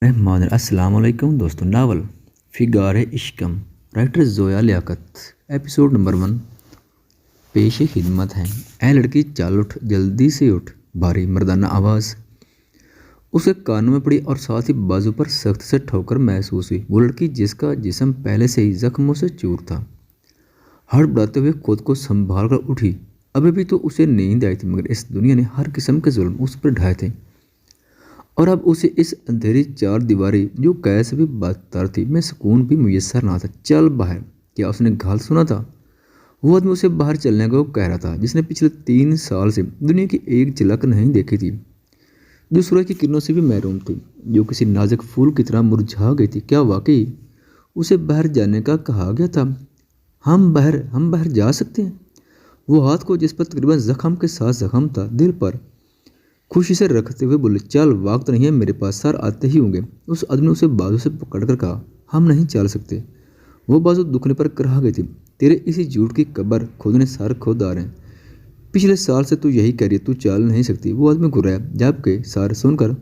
अस्सलाम वालेकुम दोस्तों। नावल फिगारे इश्कम, writer Zoya Liaquat. Episode number 1। पेशे खिदमत है। ए लड़की चाल उठ, जल्दी से उठ। भारी मर्दाना आवाज़ उसके कानों में पड़ी और साथ ही बाजू पर सख्त से ठोकर महसूस हुई। वो लड़की जिसका जिस्म पहले से ही जख्मों से चूर था, हड़बड़ाते हुए खुद को संभाल कर उठी। अभी भी तो उसे नींद आई थी, मगर इस दुनिया ने हर किस्म के जुल्म उस पर ढाए थे और अब उसे इस अंधेरी चार दीवारी जो कैसे भी बदतर थी में सुकून भी मुयस्सर ना था। चल बाहर। क्या उसने घाल सुना था? वो आदमी उसे बाहर चलने को कह रहा था, जिसने पिछले 3 साल से दुनिया की एक झलक नहीं देखी थी, जो सूरज की किरणों से भी महरूम थी, जो किसी नाजुक फूल की तरह मुरझा गई थी। क्या वाकई उसे बाहर जाने का कहा गया था? हम बाहर जा सकते हैं। वो हाथ को, जिस पर तकरीबन जख्म के साथ जख्म था, दिल पर खुशी से रखते हुए बोले, चल वक्त नहीं है मेरे पास, सर आते ही होंगे। उस आदमी ने उसे बाजू से पकड़कर कहा, हम नहीं चल सकते। वो बाजू दुखने पर कराह गई थी। तेरे इसी झूठ की कब्र खोदने सर खुद आ रहे हैं। पिछले साल से तू यही कह रही है, तू चल नहीं सकती। वो आदमी घुराया, जबकि सार सुनकर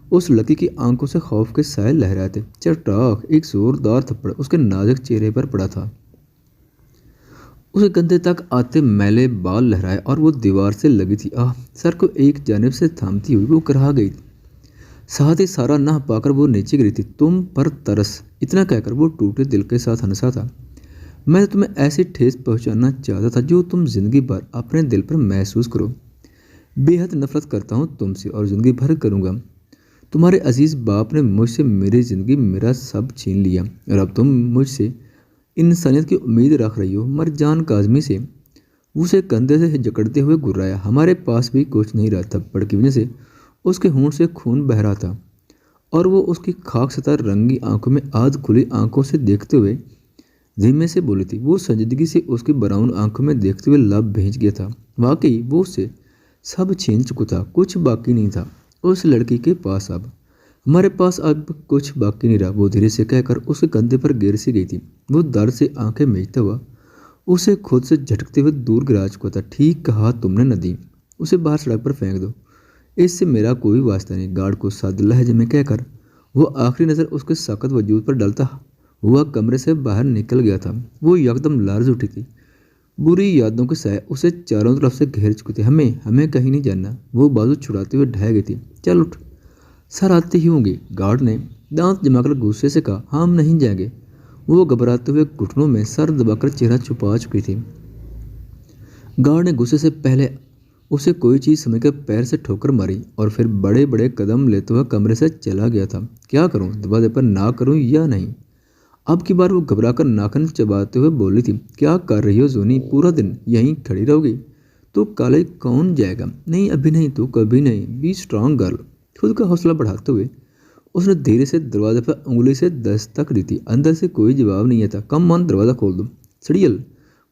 उस लड़की की आंखों से खौफ के साए लहराए थे। चटाक एक जोरदार थप्पड़ उसके नाजुक चेहरे पर पड़ा था। उसे कंधे तक आते मैले बाल लहराए और वो दीवार से लगी थी। सर को एक जानिब से थामती हुई वो कराह गई। साथ ही सारा ना पाकर वो नीचे गिरी थी। तुम पर तरस, इतना कहकर वो टूटे दिल के साथ हंसा था। मैं तो तुम्हें ऐसी ठेस पहुंचाना चाहता था जो तुम जिंदगी भर अपने दिल पर महसूस करो। बेहद नफरत करता हूँ तुमसे और जिंदगी भर करूँगा। तुम्हारे अजीज बाप ने मुझसे मेरी ज़िंदगी, मेरा सब छीन लिया और अब तुम मुझसे इंसानियत की उम्मीद रख रही हो। मरजान काजमी से उसे कंधे से जकड़ते हुए गुर्राया। हमारे पास भी कुछ नहीं रहा। थप्पड़ की वजह से उसके होंठ से खून बह रहा था और वो उसकी खाक सता रंगी आंखों में आध खुली आंखों से देखते हुए धीमे से बोली थी। वो संजीदगी से उसकी ब्राउन आंखों में देखते हुए लब भेज गया था। वाकई वो उससे सब छीन चुका था, कुछ बाकी नहीं था उस लड़की के पास। अब हमारे पास अब कुछ बाकी नहीं रहा, वो धीरे से कहकर उसके कंधे पर गिर सी गई थी। वो दर्द से आंखें मीचता हुआ उसे खुद से झटकते हुए दूर गिरा चुका था। ठीक कहा तुमने नदी, उसे बाहर सड़क पर फेंक दो, इससे मेरा कोई वास्ता नहीं। गार्ड को सादे लहजे में कहकर वो आखिरी नज़र उसके सख्त वजूद पर डलता हुआ कमरे से बाहर निकल गया था। वो एकदम लर्ज उठी थी। बुरी यादों के साए उसे चारों तरफ से घेर चुके थे। हमें हमें कहीं नहीं जाना। वो बाजू छुड़ाते हुए ढह गई थी। चल उठ, सर आते ही होंगे। गार्ड ने दांत जमाकर गुस्से से कहा, हम नहीं जाएंगे। वो घबराते हुए घुटनों में सर दबाकर चेहरा छुपा चुकी थी। गार्ड ने गुस्से से पहले उसे कोई चीज़ समझकर पैर से ठोकर मारी और फिर बड़े बड़े कदम लेते हुए कमरे से चला गया था। क्या करूं, दरवाजे पर ना करूं या नहीं? अब की बार वो घबराकर नाखून चबाते हुए बोली थी, क्या कर रही हो जोनी? पूरा दिन यहीं खड़ी रहोगी? तो कॉलेज कौन जाएगा? नहीं अभी नहीं तो कभी नहीं। B strong girl. खुद का हौसला बढ़ाते हुए उसने धीरे से दरवाजे पर उंगली से दस्तक दी थी। अंदर से कोई जवाब नहीं आता। कम ऑन, दरवाज़ा खोल दो। सड़ियल,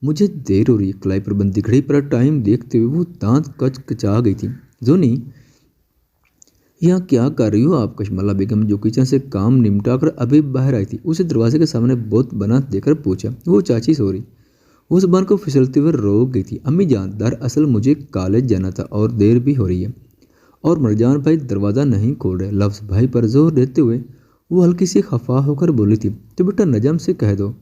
मुझे देर हो रही है। कलाई पर बंदी खड़ी पर टाइम देखते हुए वो दांत कचकचा गई थी। जोनी, यहाँ क्या कर रही हो आप? कशमला बेगम, जो किचन से काम निपटा कर अभी बाहर आई थी, उसे दरवाजे के सामने बहुत बना देकर पूछा। वो चाची सॉरी। वो जुबान को फिसलते हुए रोक गई थी। अम्मी जान, दरअसल मुझे कॉलेज जाना था और देर भी हो रही है। और मरजान भाई दरवाज़ा नहीं खोल रहे। लफ्ज़ भाई पर जोर देते हुए वो हल्की सी खफा होकर बोली थी, तो बेटा नजम से कह दो,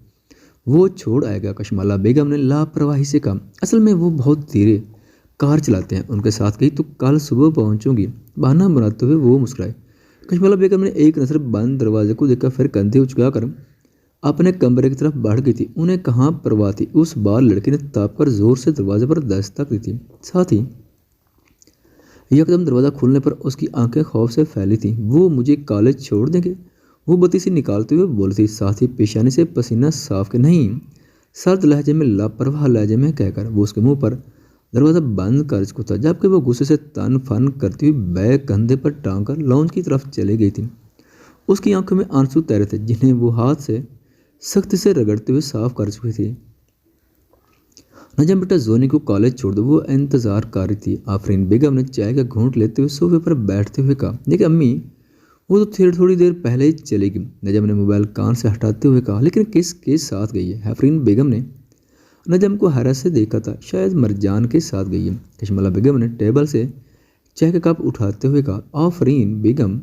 वो छोड़ आएगा। कशमाला बेगम ने लापरवाही से कहा, असल में वो बहुत धीरे कार चलाते हैं। उनके साथ गई तो कल सुबह पहुंचूंगी। बहाना बनाते हुए वो मुस्कुराए। कशमाला बेगम ने एक नज़र बंद दरवाजे को देखकर फिर कंधे उचकाकर अपने कमरे की तरफ बढ़ गई थी। उन्हें कहाँ परवाह थी। उस बार लड़की ने ताप कर जोर से दरवाजे पर दस्तक दी थी। साथ ही एकदम दरवाज़ा खुलने पर उसकी आंखें खौफ से फैली थीं। वो मुझे कॉलेज छोड़ देंगे? वो बत्ती से निकालते हुए बोली थी, साथ ही पेशानी से पसीना साफ के नहीं, सर्द लहजे में लापरवाह लहजे में कहकर वो उसके मुंह पर दरवाज़ा बंद कर चुका था, जबकि वो गुस्से से तन फन करती हुई बैग कंधे पर टांग कर लॉन्च की तरफ चली गई थी। उसकी आंखों में आंसू तैरे थे, जिन्हें वो हाथ से सख्ती से रगड़ते हुए साफ कर चुकी थी। नजम, बेटा जोनी को कॉलेज छोड़ दो, वो इंतजार कर रही थी। आफरीन बेगम ने चाय का घूंट लेते हुए सोफे पर बैठते हुए कहा, देखिए अम्मी, वो तो थोड़ी देर पहले ही चलेगी। नजम ने मोबाइल कान से हटाते हुए कहा, लेकिन किसके साथ गई है? आफरीन बेगम ने नजम को हैरत से देखा था। शायद मरजान के साथ गई है। कशमला बेगम ने टेबल से चाय का कप उठाते हुए कहा, आफरीन बेगम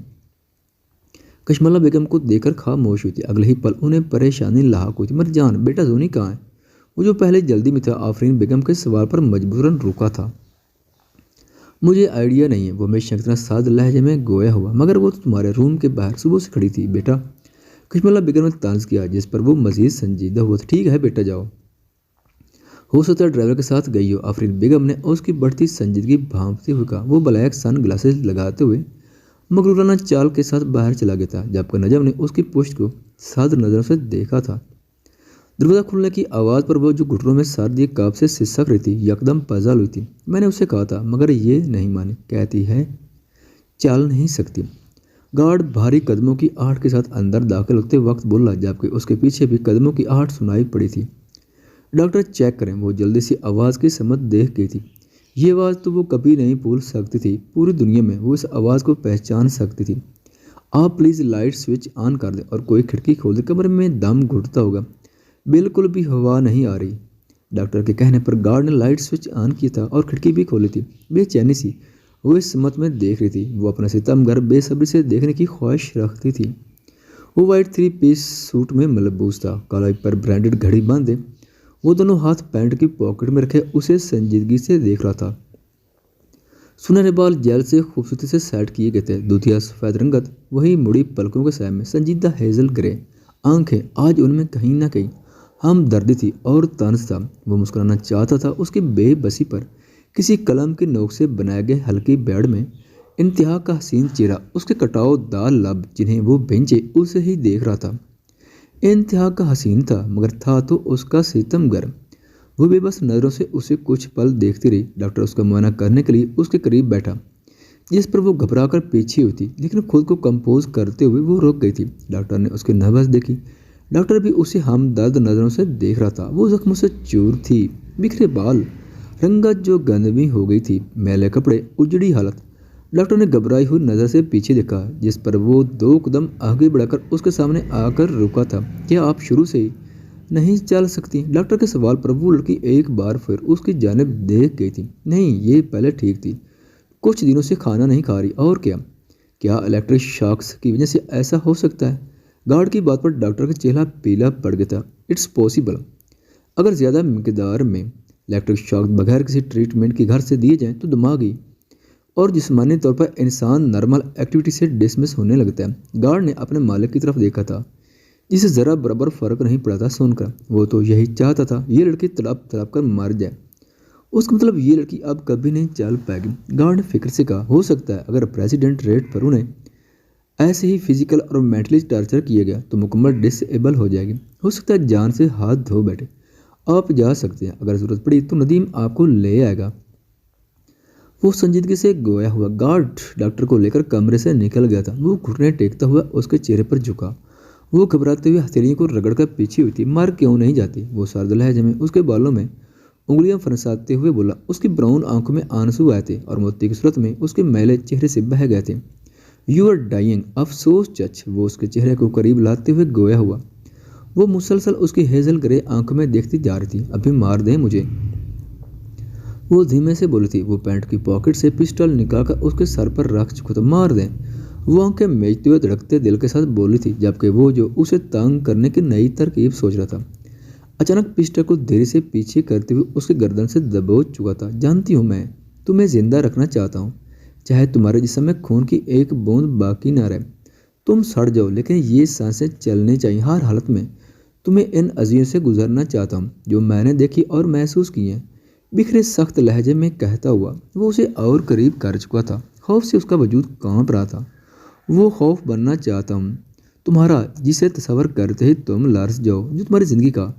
कश्मला बेगम को देखकर खामोश हुई थी। अगले ही पल उन्हें परेशानी लाहक हुई थी। मर जान, बेटा जोनी कहाँ है? वो जो पहले जल्दी में था आफरीन बेगम के सवाल पर मजबूरन रुका था। मुझे आइडिया नहीं है, वो हमेशा की तरह साद लहजे में गोया हुआ, मगर वो तुम्हारे रूम के बाहर सुबह से खड़ी थी बेटा। कश्मला बेगम ने तांज किया, जिस पर वो मजीद संजीदा हुआ था। ठीक है बेटा, जाओ। हो सकता है ड्राइवर के साथ गई हो, आफरीन बेगम ने उसकी बढ़ती संजीदगी भांपते हुए कहा। वो ब्लैक सन ग्लासेस लगाते हुए मगरूराना चाल के साथ बाहर चला गया था, जबकि नजम ने उसकी पुश्त को साद नजरों से देखा था। दरवाज़ा खुलने की आवाज़ पर वो जो घुटनों में सर्दी काप से सिसक रही थी यकदम पजल हुई थी। मैंने उसे कहा था, मगर ये नहीं मानी। कहती है चल नहीं सकती। गार्ड भारी कदमों की आहट के साथ अंदर दाखिल होते वक्त बोला, जबकि उसके पीछे भी कदमों की आहट सुनाई पड़ी थी। डॉक्टर चेक करें। वो जल्दी से आवाज़ की समझ देख गई थी। ये आवाज़ तो वो कभी नहीं भूल सकती थी। पूरी दुनिया में वो इस आवाज़ को पहचान सकती थी। आप प्लीज़ लाइट स्विच ऑन कर दें और कोई खिड़की खोल दें, कमरे में दम घुटता होगा, बिल्कुल भी हवा नहीं आ रही। डॉक्टर के कहने पर गार्ड ने लाइट स्विच ऑन किया था और खिड़की भी खोली थी। बेचैनी सी वो इस समत में देख रही थी। वो अपना सितमगर बेसब्री से देखने की ख्वाहिश रखती थी। वो वाइट 3 पीस सूट में मलबूस था, कलाई पर ब्रांडेड घड़ी बांधे वो दोनों हाथ पैंट की पॉकेट में रखे उसे संजीदगी से देख रहा था। सुनहरे बाल जेल से खूबसूरती से सेट किए गए थे। दूधिया सफ़ेद रंगत, वही मुड़ी पलकों के साय में संजीदा हेजल ग्रे आंखें, आज उनमें कहीं ना कहीं हमदर्दी थी और तंज था। वो मुस्कुराना चाहता था, उसकी बेबसी पर किसी कलम की नोक से बनाए गए हल्की बेड़ में इंतहा का हसीन चेहरा, उसके कटाव दाल लब जिन्हें वो बेंचे उसे ही देख रहा था। इंतहा का हसीन था, मगर था तो उसका सितमगर। वो बेबस नज़रों से उसे कुछ पल देखती रही। डॉक्टर उसका मुआयना करने के लिए उसके करीब बैठा, जिस पर वो घबरा कर पीछे हुई थी, लेकिन खुद को कंपोज करते हुए वो रुक गई थी। डॉक्टर ने उसकी नब्ज़ देखी। डॉक्टर भी उसे हमदर्द नज़रों से देख रहा था। वो जख्मों से चूर थी, बिखरे बाल, रंगत जो गंदमी हो गई थी, मैले कपड़े, उजड़ी हालत। डॉक्टर ने घबराई हुई नज़र से पीछे देखा, जिस पर वो 2 कदम आगे बढ़ाकर उसके सामने आकर रुका था। क्या आप शुरू से ही नहीं चल सकती? डॉक्टर के सवाल पर वो लड़की एक बार फिर उसकी जानिब देख गई थी। नहीं, ये पहले ठीक थी। कुछ दिनों से खाना नहीं खा रही। और क्या? क्या इलेक्ट्रिक शॉक्स की वजह से ऐसा हो सकता है? गार्ड की बात पर डॉक्टर का चेहरा पीला पड़ गया था। It's possible. अगर ज़्यादा मकदार में इलेक्ट्रिक शॉक बगैर किसी ट्रीटमेंट के घर से दिए जाएँ तो दिमागी और जिस्मानी तौर पर इंसान नॉर्मल एक्टिविटी से डिसमिस होने लगता है। गार्ड ने अपने मालिक की तरफ देखा था, जिसे ज़रा बराबर फ़र्क नहीं पड़ा था सुनकर। वो तो यही चाहता था, ये लड़की तड़प तड़प कर मर जाए। उसका मतलब ये लड़की अब कभी नहीं चल पाएगी। गार्ड ने फिक्र से कहा, हो सकता है अगर प्रेसिडेंट रेट पर उन्हें ऐसे ही फिजिकल और मेंटली टॉर्चर किया गया तो मुकम्मल डिसेबल हो जाएगी। हो सकता है जान से हाथ धो बैठे। आप जा सकते हैं, अगर ज़रूरत पड़ी तो नदीम आपको ले आएगा। वो संजीदगी से गोया हुआ गार्ड डॉक्टर को लेकर कमरे से निकल गया था। वो घुटने टेकता हुआ उसके चेहरे पर झुका। वो घबराते हुए हथेलियों को रगड़कर पीछे हुई थी। मर क्यों नहीं जाती? वो सर्द लहजे में उसके बालों में उंगलियां फंसाते हुए बोला। उसकी ब्राउन आंखों में आंसू आए थे और मोती की सूरत में उसके मैले चेहरे से बह गए थे। You are dying. अफसोस चच। वो उसके चेहरे को करीब लाते हुए गोया हुआ। वो मुसलसल उसकी हेजल ग्रे आंखों में देखती जा रही थी। अभी मार दे मुझे, वो धीमे से बोली थी। वो पैंट की पॉकेट से पिस्टल निकालकर उसके सर पर रख चुका था। मार दें, वो आंखें मेजते हुए धड़कते दिल के साथ बोली थी, जबकि वो जो उसे तंग करने की नई तरकीब सोच रहा था अचानक पिस्टल को धीरे से पीछे करते हुए उसके गर्दन से दबोच चुका था। जानती हूँ, मैं तुम्हें जिंदा रखना चाहता हूँ, चाहे तुम्हारे जिस्म में खून की एक बूंद बाकी ना रहे। तुम सड़ जाओ, लेकिन ये सांसें चलनी चाहिए हर हालत में। तुम्हें इन अज़ियों से गुजरना चाहता हूँ जो मैंने देखी और महसूस की हैं। बिखरे सख्त लहजे में कहता हुआ वो उसे और करीब कर चुका था। खौफ से उसका वजूद कांप रहा था। वो खौफ बनना चाहता हूँ तुम्हारा, जिसे तस्वर करते ही तुम लरस जाओ, जो तुम्हारी ज़िंदगी का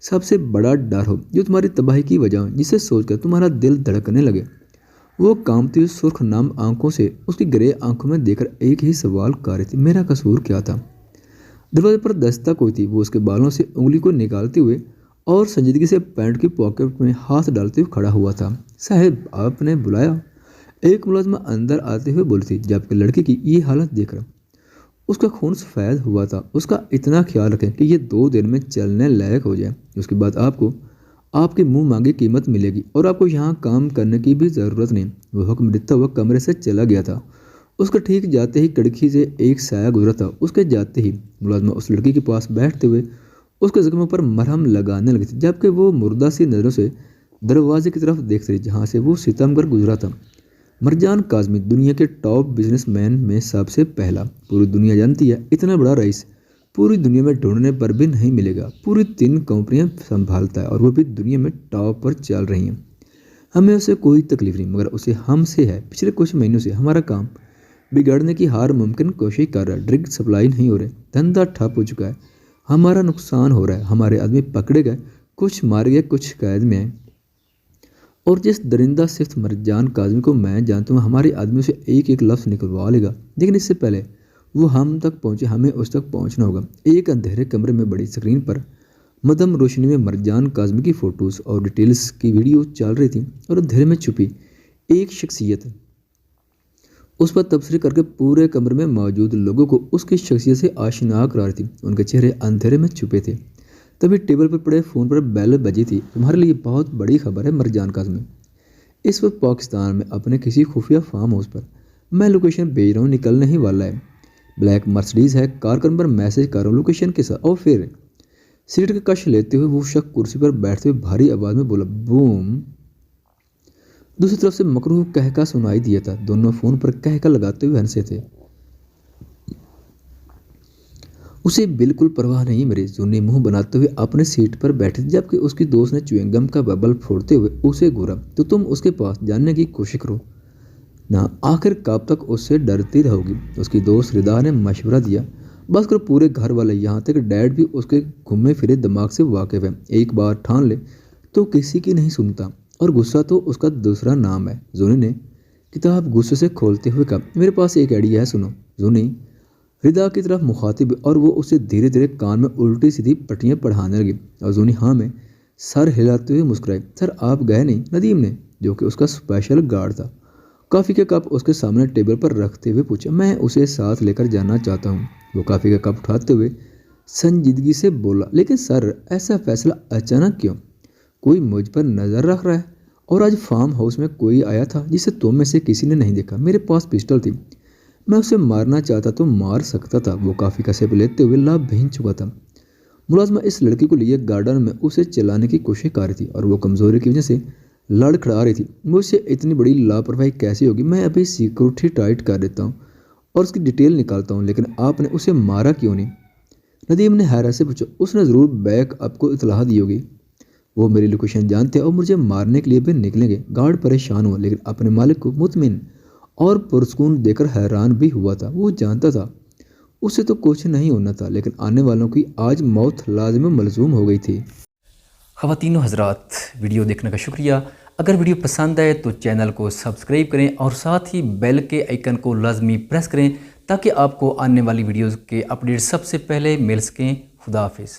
सबसे बड़ा डर हो, जो तुम्हारी तबाही की वजह हो, जिसे सोचकर तुम्हारा दिल धड़कने लगे। वो कांपती हुई सुर्ख नाम आंखों से उसकी ग्रे आंखों में देखकर एक ही सवाल कर रही थी, मेरा कसूर क्या था? दरवाजे पर दस्तक हुई थी। वो उसके बालों से उंगली को निकालते हुए और संजीदगी से पैंट की पॉकेट में हाथ डालते हुए खड़ा हुआ था। साहब, आपने बुलाया? एक मुलाजमा अंदर आते हुए बोली थी, जबकि लड़की की ये हालत देखकर उसका खून सफ़ेद हुआ था। उसका इतना ख्याल रखें कि ये 2 दिन में चलने लायक हो जाए। उसके बाद आपको आपकी मुंह मांगी कीमत मिलेगी और आपको यहाँ काम करने की भी ज़रूरत नहीं। वो हुक्म देता हुआ कमरे से चला गया था। उसका ठीक जाते ही खिड़की से एक साया गुजरा था। उसके जाते ही मुलाजमा उस लड़की के पास बैठते हुए उसके जख्मों पर मरहम लगाने लगी थी, जबकि वो मुर्दा सी नज़रों से दरवाजे की तरफ देख रही जहाँ से वो सितमगर गुजरा था। मरजान काज़मी दुनिया के टॉप बिजनेसमैन में सबसे पहला। पूरी दुनिया जानती है इतना बड़ा रईस पूरी दुनिया में ढूंढने पर भी नहीं मिलेगा। पूरी 3 कंपनियां संभालता है और वो भी दुनिया में टॉप पर चल रही हैं। हमें उसे कोई तकलीफ नहीं, मगर उसे हमसे है। पिछले कुछ महीनों से हमारा काम बिगाड़ने की हर मुमकिन कोशिश कर रहा है। ड्रग सप्लाई नहीं हो रही, धंधा ठप हो चुका है, हमारा नुकसान हो रहा है, हमारे आदमी पकड़े गए, कुछ मारे गए, कुछ कैद में हैं। और जिस दरिंदा सिफ्त मरजान काज़मी को मैं जानता हूँ, हमारे आदमियों से एक एक लफ्ज़ निकलवा लेगा, लेकिन इससे पहले वो हम तक पहुँचे हमें उस तक पहुँचना होगा। एक अंधेरे कमरे में बड़ी स्क्रीन पर मदम रोशनी में मरजान काज़मी की फ़ोटोज़ और डिटेल्स की वीडियो चल रही थी, और अंधेरे में छुपी एक शख्सियत उस पर तबसरे करके पूरे कमरे में मौजूद लोगों को उसकी शख्सियत से आशना करा रही थी। उनके चेहरे अंधेरे में छुपे थे। तभी टेबल पर पड़े फ़ोन पर बेल बजी थी। तुम्हारे लिए बहुत बड़ी खबर है मरजान काज़मी, इस वक्त पाकिस्तान में अपने किसी खुफिया फार्म हाउस पर मैं लोकेशन भेज रहा हूँ, निकलने ही वाला है। ब्लैक मर्सिडीज़ है, कारकन पर मैसेज कर रहा हूँ लोकेशन के साथ। और फिर सीट का कश लेते हुए वो शख्स कुर्सी पर बैठते हुए भारी आवाज़ में बोला, बूम। दूसरी तरफ से मकरूह कहका सुनाई दिया था। दोनों फ़ोन पर कहका लगाते हुए हंसे थे। उसे बिल्कुल परवाह नहीं मेरी। जुन्नी मुंह बनाते हुए अपने सीट पर बैठी थी, जबकि उसकी दोस्त ने च्युइंगम का बबल फोड़ते हुए उसे घूरा। तो तुम उसके पास जानने की कोशिश करो ना, आखिर कब तक उससे डरती रहोगी। उसकी दोस्त रिदा ने मशवरा दिया, बस करो, पूरे घर वाले यहाँ तक डैड भी उसके घूमे फिरे दिमाग से वाकिफ है। एक बार ठान ले तो किसी की नहीं सुनता, और गुस्सा तो उसका दूसरा नाम है। जूनी ने किताब गुस्से से खोलते हुए कहा, मेरे पास एक आइडिया है, सुनो। जूनी रिदा की तरफ मुखातिब, और वो उसे धीरे धीरे कान में उल्टी सीधी पट्टियाँ पढ़ाने लगी। और जूनी हाँ में सर हिलाते हुए मुस्कुराई। सर आप गए नहीं? नदीम ने, जो कि उसका स्पेशल गार्ड था, कॉफ़ी का कप उसके सामने टेबल पर रखते हुए पूछा। मैं उसे साथ लेकर जाना चाहता हूँ। वो कॉफ़ी का कप उठाते हुए संजीदगी से बोला, लेकिन सर ऐसा फैसला अचानक क्यों? कोई मुझ पर नज़र रख रहा है? और आज फार्म हाउस में कोई आया था जिसे तुम में से किसी ने नहीं देखा। मेरे पास पिस्टल थी, मैं उसे मारना चाहता तो मार सकता था। वो काफ़ी का सिप लेते हुए लाभ भींच चुका था। मुलाजमा इस लड़की को लिए गार्डन में उसे चलाने की कोशिश कर रही थी, और वो कमज़ोरी की वजह से लड़खड़ा रही थी। मुझसे इतनी बड़ी लापरवाही कैसी होगी? मैं अभी सिक्योरिटी टाइट कर देता हूँ और उसकी डिटेल निकालता हूँ, लेकिन आपने उसे मारा क्यों नहीं? नदीम ने हैरत से पूछा। उसने ज़रूर बैक आपको इतलाह दी होगी। वो मेरी लोकेशन जानते और मुझे मारने के लिए भी निकलेंगे। गार्ड परेशान हुआ, लेकिन अपने मालिक को मुतमिन और पुरस्कून देकर हैरान भी हुआ था। वो जानता था उससे तो कुछ नहीं होना था, लेकिन आने वालों की आज मौत लाजिम मलजूम हो गई थी। ख़वातीन व हज़रात, वीडियो देखने का शुक्रिया। अगर वीडियो पसंद आए तो चैनल को सब्सक्राइब करें और साथ ही बेल के आइकन को लाजमी प्रेस करें, ताकि आपको आने वाली वीडियोज़ के अपडेट सबसे पहले मिल सकें। खुदा हाफिज़।